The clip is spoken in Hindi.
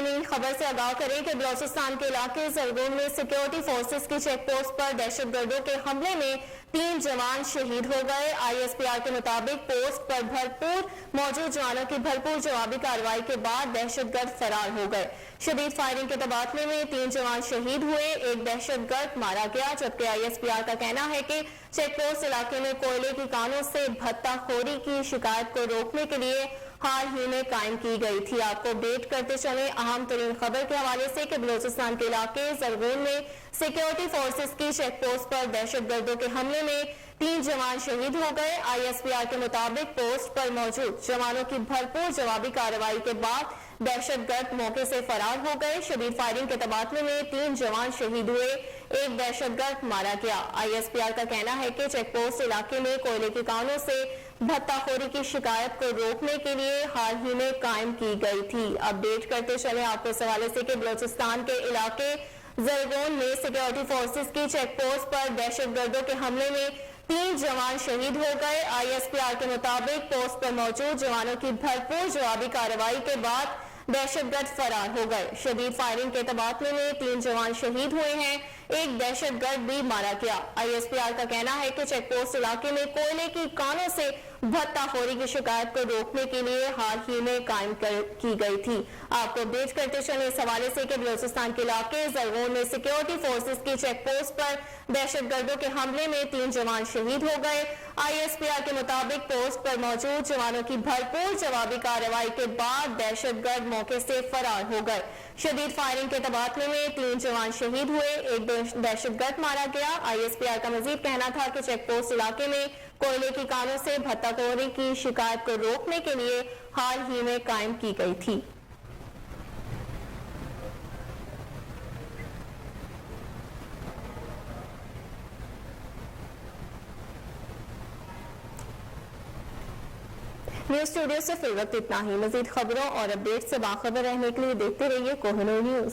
तरीन खबर से आगाह करें कि बलोचिस्तान के इलाके जरगोन में सिक्योरिटी फोर्सेस की चेक पोस्ट पर दहशतगर्दों के हमले में 3 जवान शहीद हो गए। ISPR के मुताबिक पोस्ट पर भरपूर मौजूद जवानों की भरपूर जवाबी कार्रवाई के बाद दहशतगर्द फरार हो गए। शदीद फायरिंग के तबादले में 3 जवान शहीद हुए, एक दहशतगर्द मारा गया, जबकि ISPR का कहना है कि चेक पोस्ट इलाके में कोयले की कानों से भत्ताखोरी की शिकायत को रोकने के लिए हाल ही में कायम की गई थी। आपको अपडेट करते चले अहम तरीन खबर के हवाले से कि बलोचिस्तान के इलाके जरगोन में सिक्योरिटी फोर्सेस की चेक पोस्ट पर दहशतगर्दों के हमले में 3 जवान शहीद हो गए। ISPR के मुताबिक पोस्ट पर मौजूद जवानों की भरपूर जवाबी कार्रवाई के बाद दहशतगर्द मौके से फरार हो गए। शदीद फायरिंग के तबादले में 3 जवान शहीद हुए, एक दहशतगर्द मारा गया। ISPR का कहना है कि चेक पोस्ट इलाके में कोयले की कानों से भत्ताखोरी की शिकायत को रोकने के लिए हाल ही में कायम की गई थी। अपडेट करते चले आपको इस हवाले से कि बलोचिस्तान के इलाके जरगोन में सिक्योरिटी फोर्सेस की चेक पोस्ट पर दहशतगर्दों के हमले में 3 जवान शहीद हो गए। ISPR के मुताबिक पोस्ट पर मौजूद जवानों की भरपूर जवाबी कार्रवाई के बाद दहशतगर्द फरार हो गए। शदीद फायरिंग के तबादले में 3 जवान शहीद हुए हैं, एक दहशतगर्द भी मारा गया। ISPR का कहना है कि चेक पोस्ट इलाके में कोयले की कानों से भत्ताखोरी की शिकायत को रोकने के लिए हाल ही में कायम की गई थी। आपको अपडेट करते चले इस हवाले से कि बलोचिस्तान के इलाके जरगोन में सिक्योरिटी फोर्सेस की चेक पोस्ट पर दहशतगर्दों के हमले में 3 जवान शहीद हो गए। ISPR के मुताबिक पोस्ट पर मौजूद जवानों की भरपूर जवाबी कार्रवाई के बाद दहशतगर्द मौके से फरार हो गए। शदीद फायरिंग के तबादले में 3 जवान शहीद हुए, एक दहशतगर्द मारा गया। ISPR का मजीद कहना था कि चेक पोस्ट इलाके में कोयले की कानों से भत्ताखोरी की शिकायत को रोकने के लिए हाल ही में कायम की गई थी। न्यूज स्टूडियो से फिर वक्त इतना ही। मजीद खबरों और अपडेट से बाखबर रहने के लिए देखते रहिए कोहिनूर न्यूज।